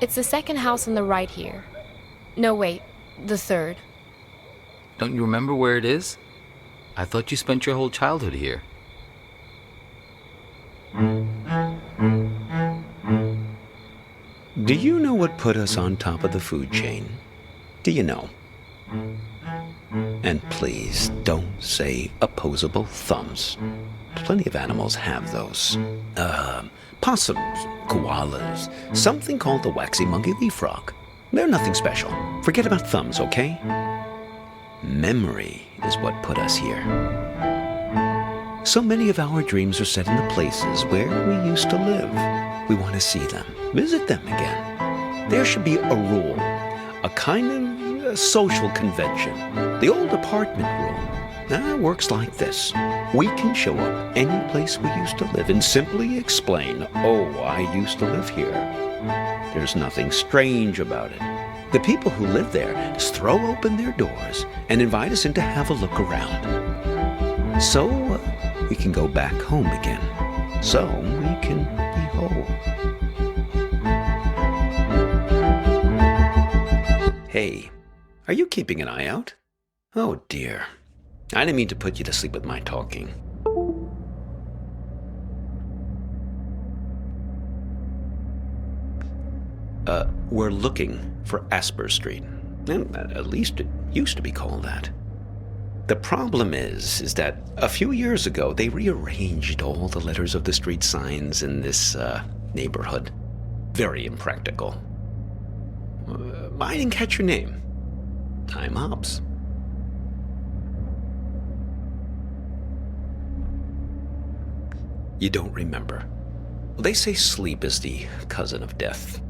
It's the second house on the right here. No, wait, the third. Don't you remember where it is? I thought you spent your whole childhood here. Do you know what put us on top of the food chain? Do you know? And please don't say opposable thumbs. Plenty of animals have those. Possums, koalas, something called the waxy monkey leaf frog. They're nothing special. Forget about thumbs, okay? Memory is what put us here. So many of our dreams are set in the places where we used to live. We want to see them, visit them again. There should be a rule, a kind of social convention, the old apartment rule. That works like this. We can show up any place we used to live and simply explain, oh, I used to live here. There's nothing strange about it. The people who live there just throw open their doors and invite us in to have a look around. So we can go back home again. So we can be whole. Hey, are you keeping an eye out? Oh dear. I didn't mean to put you to sleep with my talking. We're looking for Asper Street. At least it used to be called that. The problem is that a few years ago, they rearranged all the letters of the street signs in this neighborhood. Very impractical. I didn't catch your name. I'm Hobbs. You don't remember. Well, they say sleep is the cousin of death.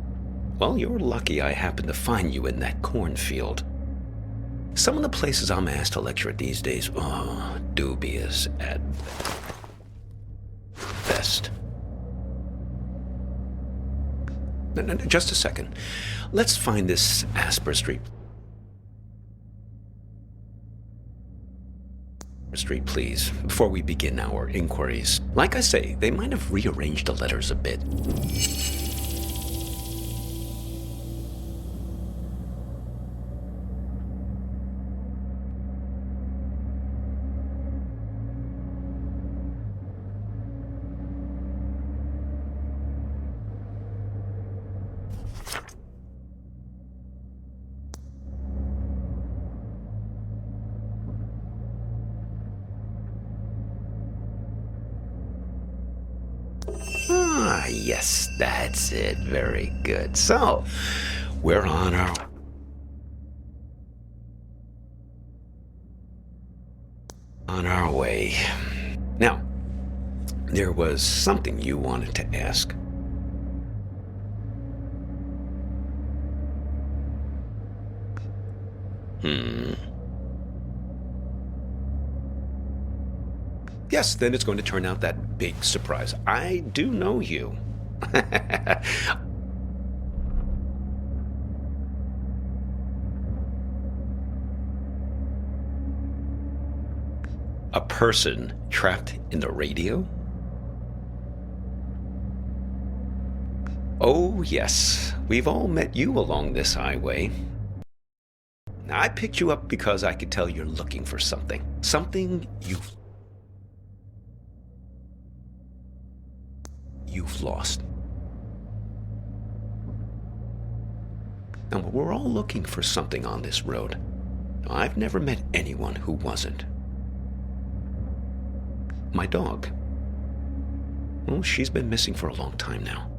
Well, you're lucky I happened to find you in that cornfield. Some of the places I'm asked to lecture at these days, dubious at best. No, just a second. Let's find this Asper Street. Please, before we begin our inquiries. Like I say, they might have rearranged the letters a bit. Ah, yes, that's it. Very good. So, we're on our way. Now, there was something you wanted to ask. Yes, then it's going to turn out that big surprise. I do know you. A person trapped in the radio? Oh, yes. We've all met you along this highway. Now, I picked you up because I could tell you're looking for something. Something you've lost. Now, we're all looking for something on this road. I've never met anyone who wasn't. My dog. Well, she's been missing for a long time now.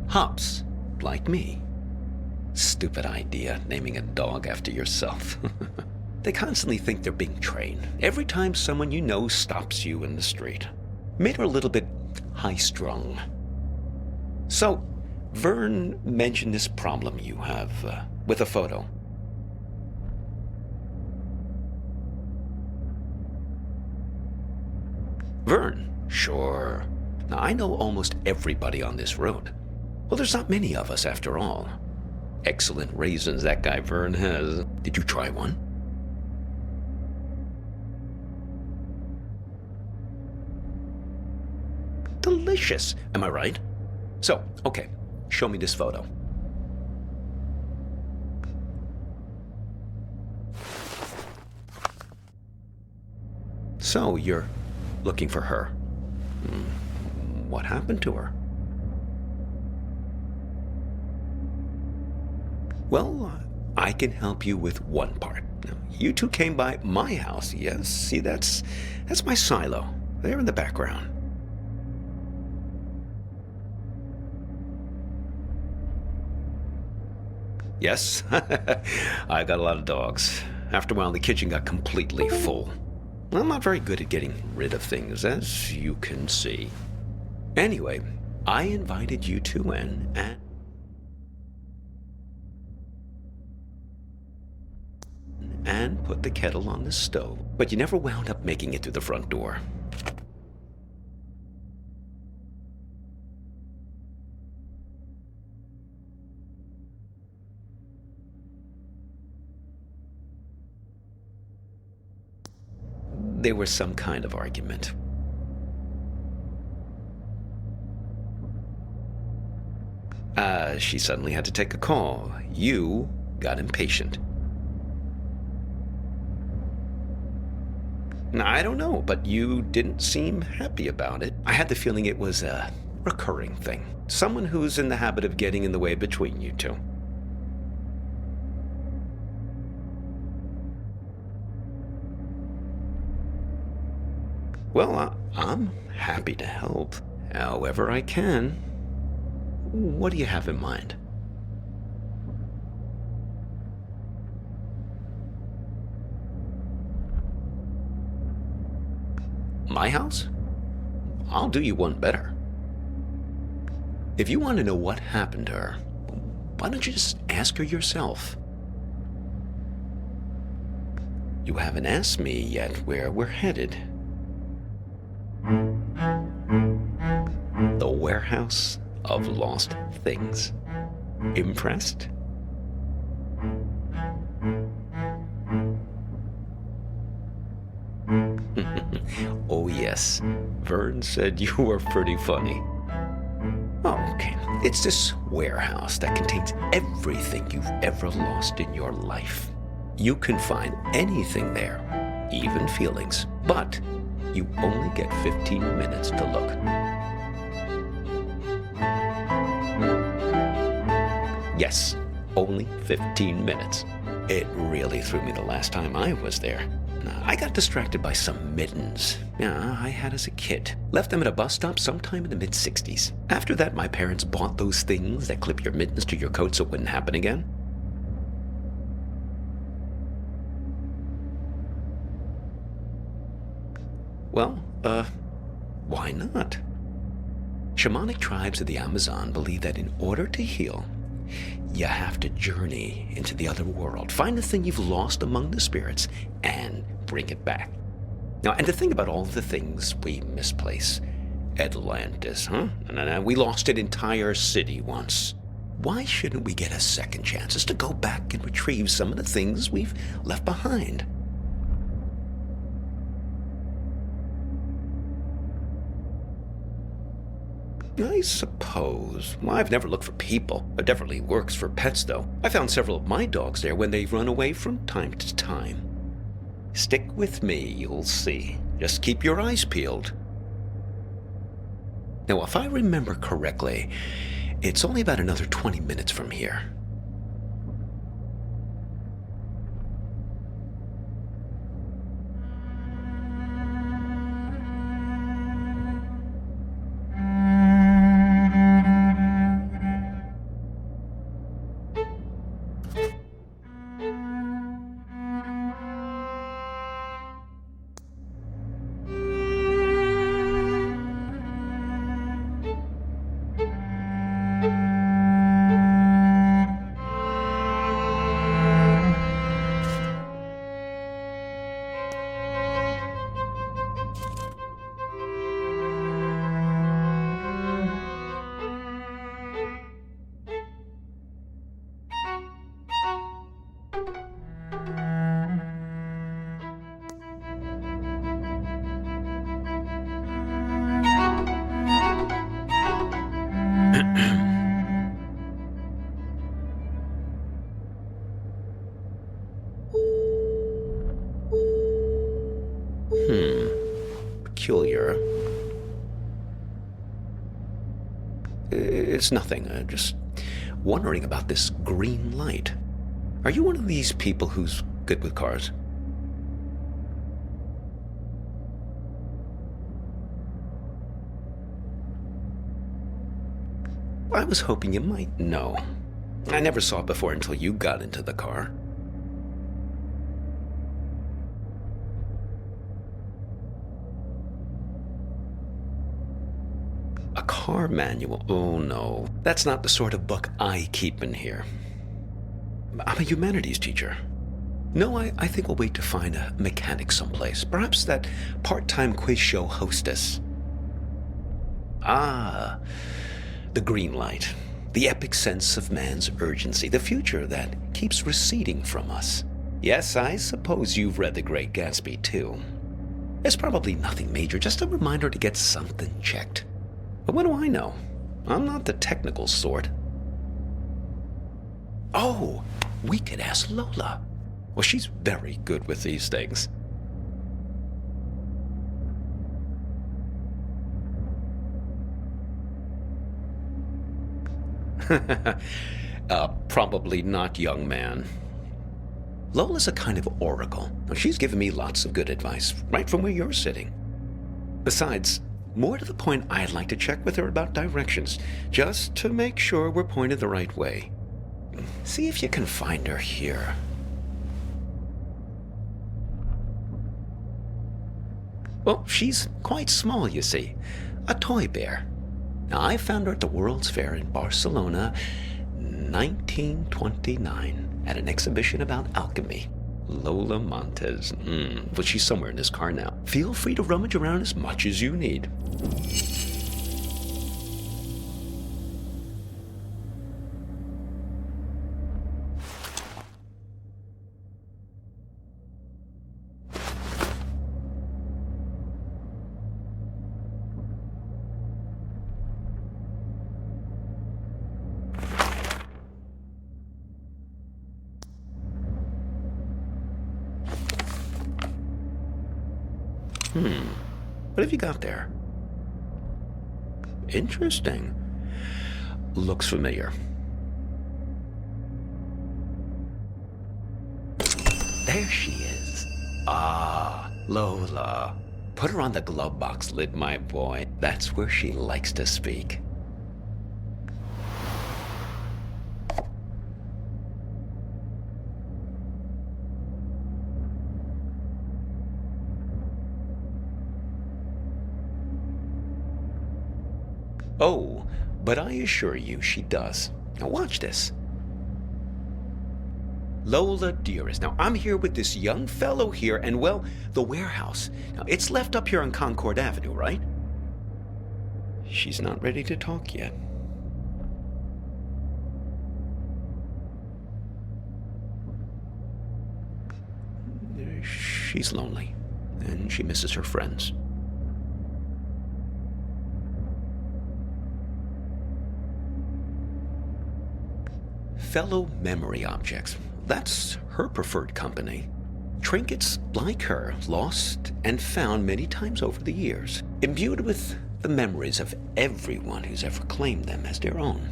Hobbs, like me. Stupid idea, naming a dog after yourself. They constantly think they're being trained. Every time someone you know stops you in the street. Made her a little bit high-strung. So, Vern mentioned this problem you have with a photo. Vern? Sure. Now, I know almost everybody on this road. Well, there's not many of us after all. Excellent raisins that guy Vern has. Did you try one? Delicious, am I right? So, okay, show me this photo. So, you're looking for her. What happened to her? Well, I can help you with one part. Now, you two came by my house, yes? See, that's my silo, there in the background. Yes, I got a lot of dogs. After a while, the kitchen got completely full. I'm not very good at getting rid of things, as you can see. Anyway, I invited you two in, and put the kettle on the stove, but you never wound up making it through the front door. There was some kind of argument. She suddenly had to take a call. You got impatient. Now, I don't know, but you didn't seem happy about it. I had the feeling it was a recurring thing. Someone who's in the habit of getting in the way between you two. Well, I'm happy to help, however I can. What do you have in mind? My house? I'll do you one better. If you want to know what happened to her, why don't you just ask her yourself? You haven't asked me yet where we're headed. The warehouse of lost things. Impressed? Oh yes, Vern said you were pretty funny. Oh, okay. It's this warehouse that contains everything you've ever lost in your life. You can find anything there, even feelings, but you only get 15 minutes to look. Yes, only 15 minutes. It really threw me the last time I was there. I got distracted by some mittens I had as a kid. Left them at a bus stop sometime in the mid-60s. After that, my parents bought those things that clip your mittens to your coat so it wouldn't happen again. Well, why not? Shamanic tribes of the Amazon believe that in order to heal, you have to journey into the other world, find the thing you've lost among the spirits, and bring it back. Now, and to think about all the things we misplace. Atlantis, huh? And we lost an entire city once. Why shouldn't we get a second chance just to go back and retrieve some of the things we've left behind? I suppose. Well, I've never looked for people. It definitely works for pets, though. I found several of my dogs there when they've run away from time to time. Stick with me, you'll see. Just keep your eyes peeled. Now, if I remember correctly, it's only about another 20 minutes from here. peculiar. It's nothing, just wondering about this green light. Are you one of these people who's good with cars? I was hoping you might know. I never saw it before until you got into the car. A car manual? Oh no, that's not the sort of book I keep in here. I'm a humanities teacher. No, I think we'll wait to find a mechanic someplace. Perhaps that part-time quiz show hostess. Ah, the green light. The epic sense of man's urgency. The future that keeps receding from us. Yes, I suppose you've read The Great Gatsby, too. It's probably nothing major, just a reminder to get something checked. But what do I know? I'm not the technical sort. Oh, we could ask Lola. Well, she's very good with these things. Probably not, young man. Lola's a kind of oracle. She's given me lots of good advice, right from where you're sitting. Besides, more to the point, I'd like to check with her about directions, just to make sure we're pointed the right way. See if you can find her here. Well, she's quite small, you see. A toy bear. Now, I found her at the World's Fair in Barcelona, 1929, at an exhibition about alchemy. Lola Montez. Well, she's somewhere in this car now. Feel free to rummage around as much as you need. What have you got there? Interesting. Looks familiar. There she is. Ah, Lola. Put her on the glove box lid, my boy. That's where she likes to speak. Oh, but I assure you she does. Now watch this. Lola, dearest. Now, I'm here with this young fellow here, and, well, the warehouse. Now, it's left up here on Concord Avenue, right? She's not ready to talk yet. She's lonely, and she misses her friends. Fellow memory objects. That's her preferred company. Trinkets like her, lost and found many times over the years, imbued with the memories of everyone who's ever claimed them as their own.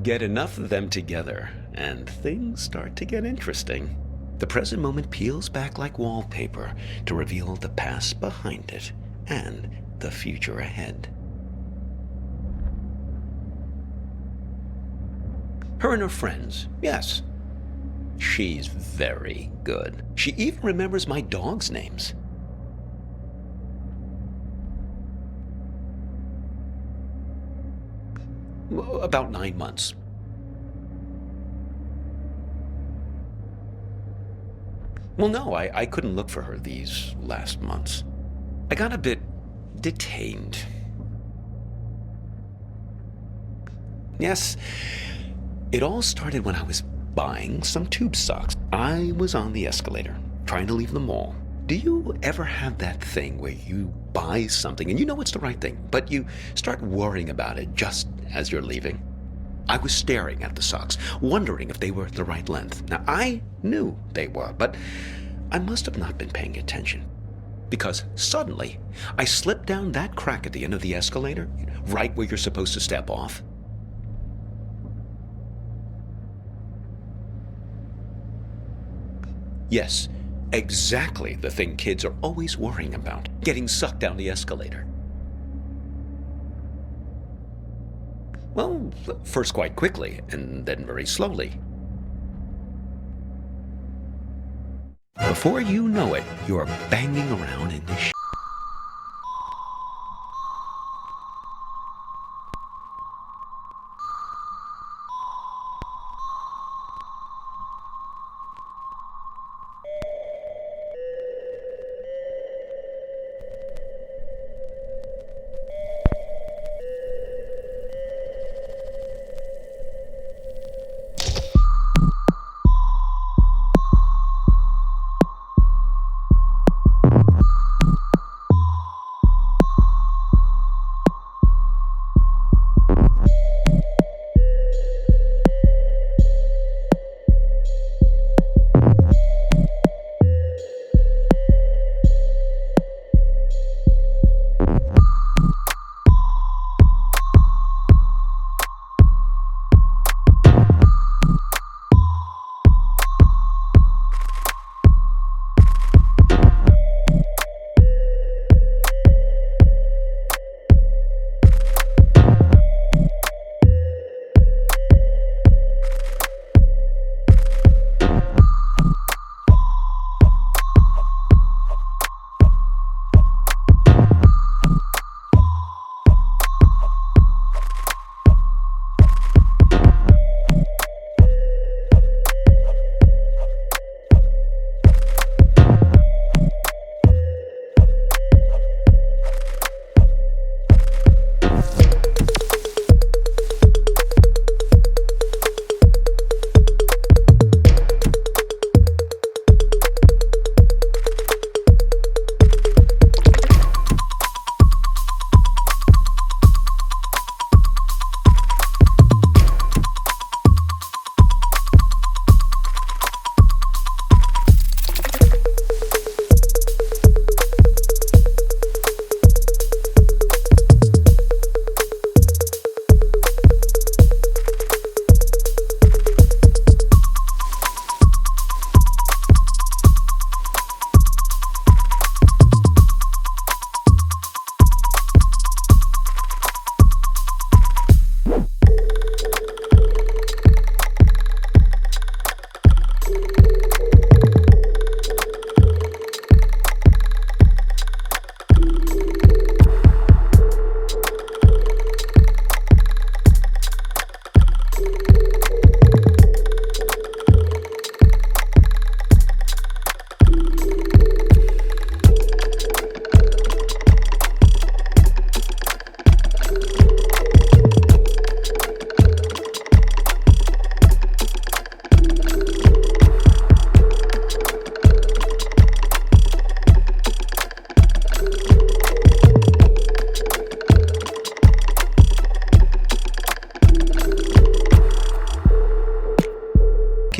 Get enough of them together, and things start to get interesting. The present moment peels back like wallpaper to reveal the past behind it and the future ahead. Her and her friends, yes. She's very good. She even remembers my dog's names. About 9 months. Well, no, I couldn't look for her these last months. I got a bit detained. Yes, it all started when I was buying some tube socks. I was on the escalator, trying to leave the mall. Do you ever have that thing where you buy something and you know it's the right thing, but you start worrying about it just as you're leaving? I was staring at the socks, wondering if they were the right length. Now, I knew they were, but I must have not been paying attention. because suddenly I slipped down that crack at the end of the escalator, right where you're supposed to step off. Yes, exactly the thing kids are always worrying about, getting sucked down the escalator. Well, first quite quickly, and then very slowly. Before you know it, you're banging around in this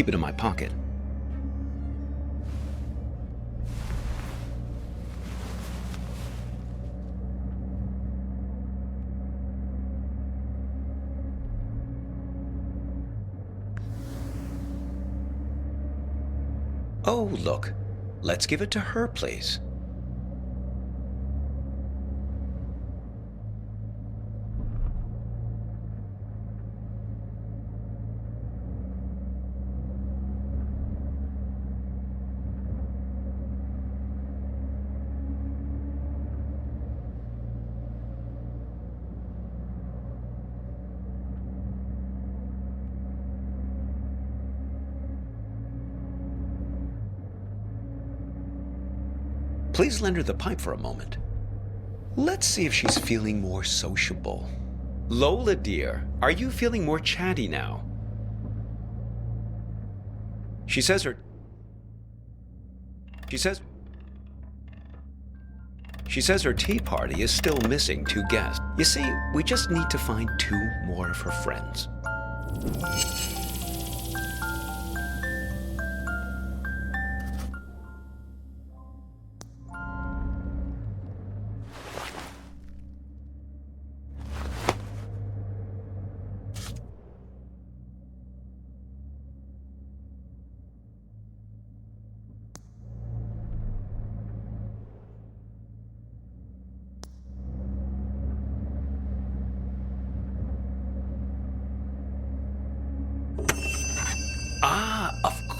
keep it in my pocket. Oh, look. Let's give it to her, please. Please lend her the pipe for a moment. Let's see if she's feeling more sociable. Lola, dear, are you feeling more chatty now? She says her tea party is still missing 2 guests. You see, we just need to find 2 more of her friends.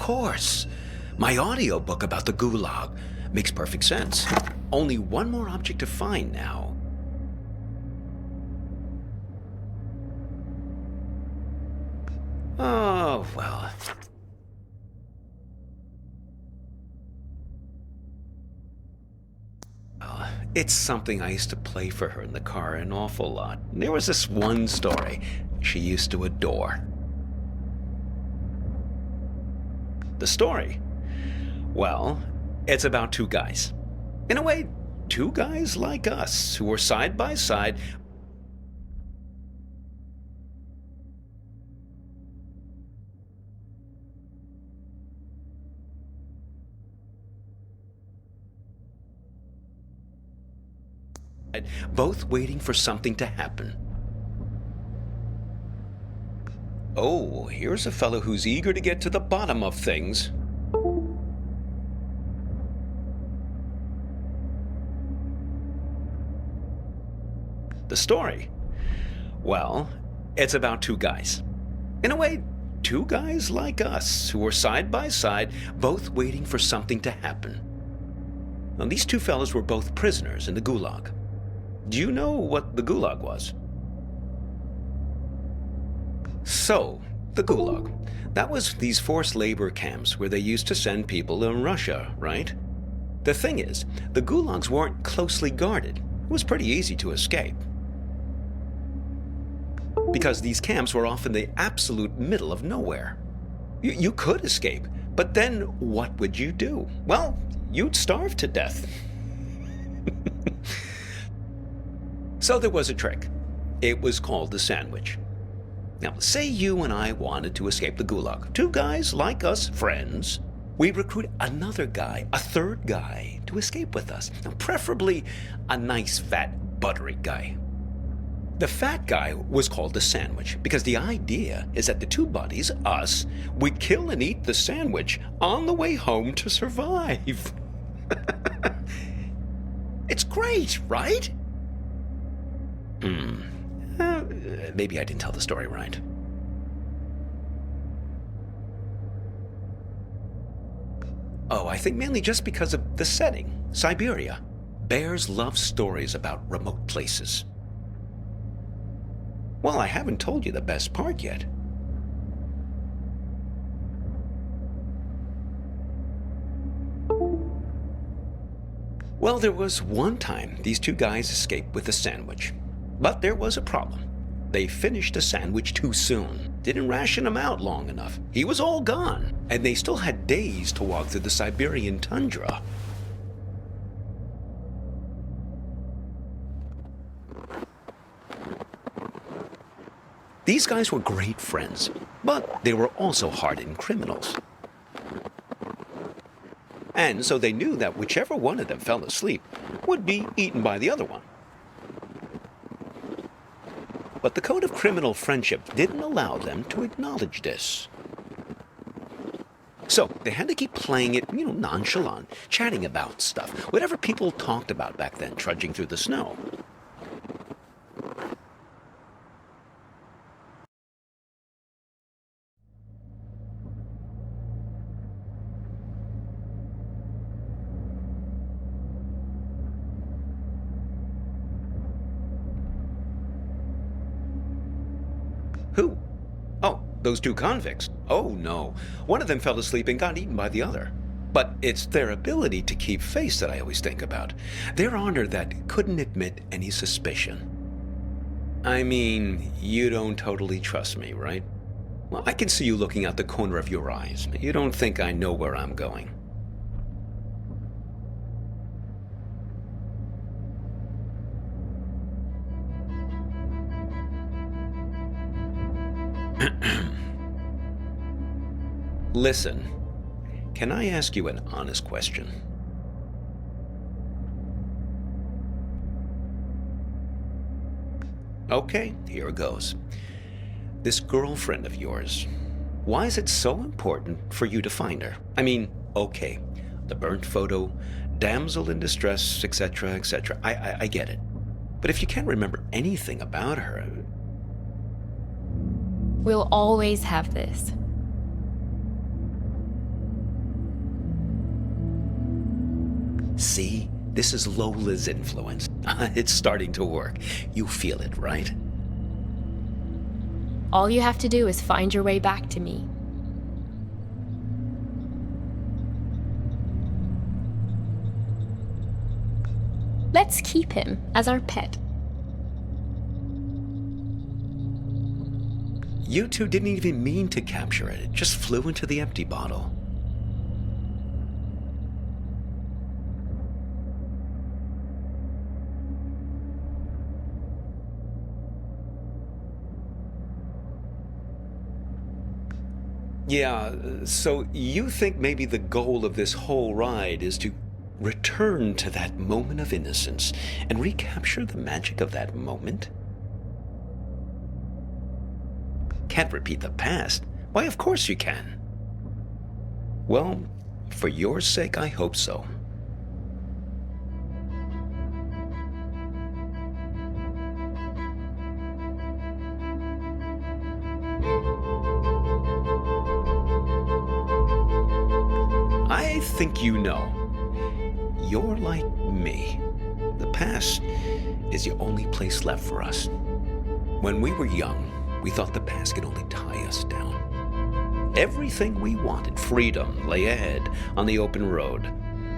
course. My audiobook about the Gulag makes perfect sense. Only one more object to find now. Oh, well. It's something I used to play for her in the car an awful lot. There was this one story she used to adore. The story? Well, it's about two guys. In a way, two guys like us who were side by side. Both waiting for something to happen. Oh, here's a fellow who's eager to get to the bottom of things. The story? Well, it's about two guys. In a way, two guys like us who were side by side, both waiting for something to happen. Now, these two fellows were both prisoners in the Gulag. Do you know what the Gulag was? So, the Gulag. That was these forced labor camps where they used to send people to Russia, right? The thing is, the Gulags weren't closely guarded. It was pretty easy to escape. Because these camps were often the absolute middle of nowhere. You could escape, but then what would you do? Well, you'd starve to death. So there was a trick. It was called the sandwich. Now, say you and I wanted to escape the Gulag. Two guys like us, friends. We'd recruit another guy, a third guy, to escape with us. Now, preferably a nice, fat, buttery guy. The fat guy was called the sandwich because the idea is that the two buddies, us, would kill and eat the sandwich on the way home to survive. It's great, right? Maybe I didn't tell the story right. Oh, I think mainly just because of the setting, Siberia. Bears love stories about remote places. Well, I haven't told you the best part yet. Well, there was one time these two guys escaped with a sandwich. But there was a problem. They finished the sandwich too soon. Didn't ration him out long enough. He was all gone. And they still had days to walk through the Siberian tundra. These guys were great friends, but they were also hardened criminals. And so they knew that whichever one of them fell asleep would be eaten by the other one. But the code of criminal friendship didn't allow them to acknowledge this. So they had to keep playing it, nonchalant, chatting about stuff, whatever people talked about back then, trudging through the snow. Who? Oh, those two convicts. Oh, no. One of them fell asleep and got eaten by the other. But it's their ability to keep face that I always think about. Their honor that couldn't admit any suspicion. I mean, you don't totally trust me, right? Well, I can see you looking out the corner of your eyes. You don't think I know where I'm going. Listen, can I ask you an honest question? Okay, here goes. This girlfriend of yours, why is it so important for you to find her? I mean, okay, the burnt photo, damsel in distress, etc., etc. I get it. But if you can't remember anything about her... We'll always have this. See? This is Lola's influence. It's starting to work. You feel it, right? All you have to do is find your way back to me. Let's keep him as our pet. You two didn't even mean to capture it. It just flew into the empty bottle. Yeah, so you think maybe the goal of this whole ride is to return to that moment of innocence and recapture the magic of that moment? Can't repeat the past? Why, of course you can. Well, for your sake, I hope so. I think you know. You're like me. The past is the only place left for us. When we were young, we thought the past could only tie us down. Everything we wanted, freedom, lay ahead on the open road.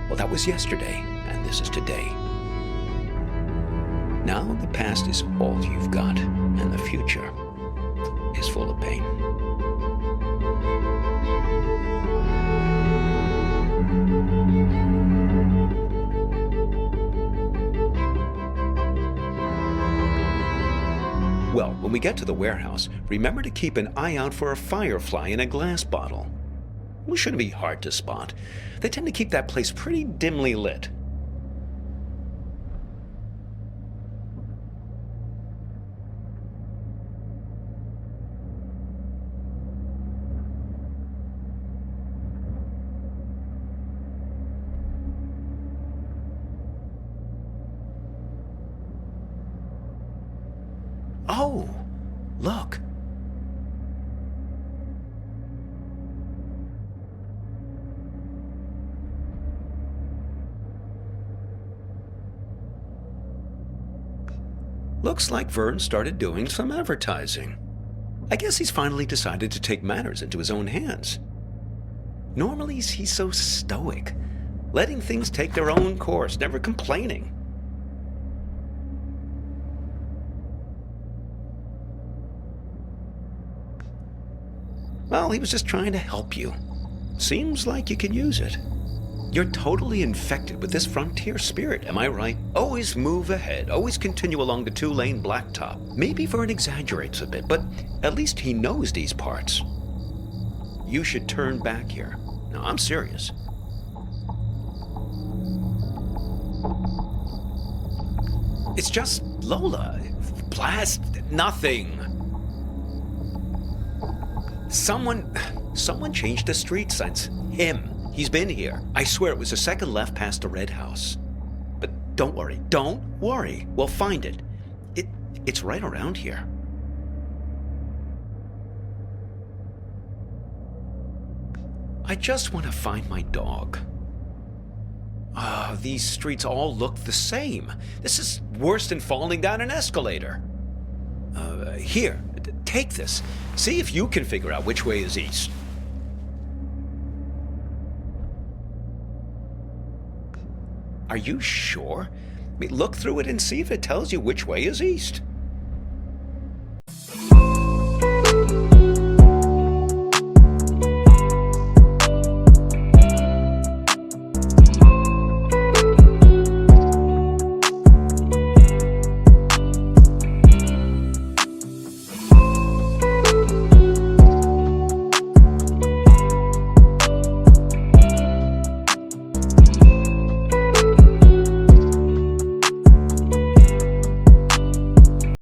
Well, that was yesterday, and this is today. Now the past is all you've got, and the future is full of pain. Well, when we get to the warehouse, remember to keep an eye out for a firefly in a glass bottle. It shouldn't be hard to spot. They tend to keep that place pretty dimly lit. Oh, look. Looks like Vern started doing some advertising. I guess he's finally decided to take matters into his own hands. Normally, he's so stoic, letting things take their own course, never complaining. Well, he was just trying to help you. Seems like you can use it. You're totally infected with this frontier spirit, am I right? Always move ahead, always continue along the two-lane blacktop. Maybe Vern exaggerates a bit, but at least he knows these parts. You should turn back here. No, I'm serious. It's just Lola. Blast nothing. Someone changed the street signs. Him. He's been here. I swear it was the second left past the red house. But don't worry. We'll find it. It's right around here. I just want to find my dog. These streets all look the same. This is worse than falling down an escalator. Here, take this. See if you can figure out which way is east. Are you sure? I mean, look through it and see if it tells you which way is east.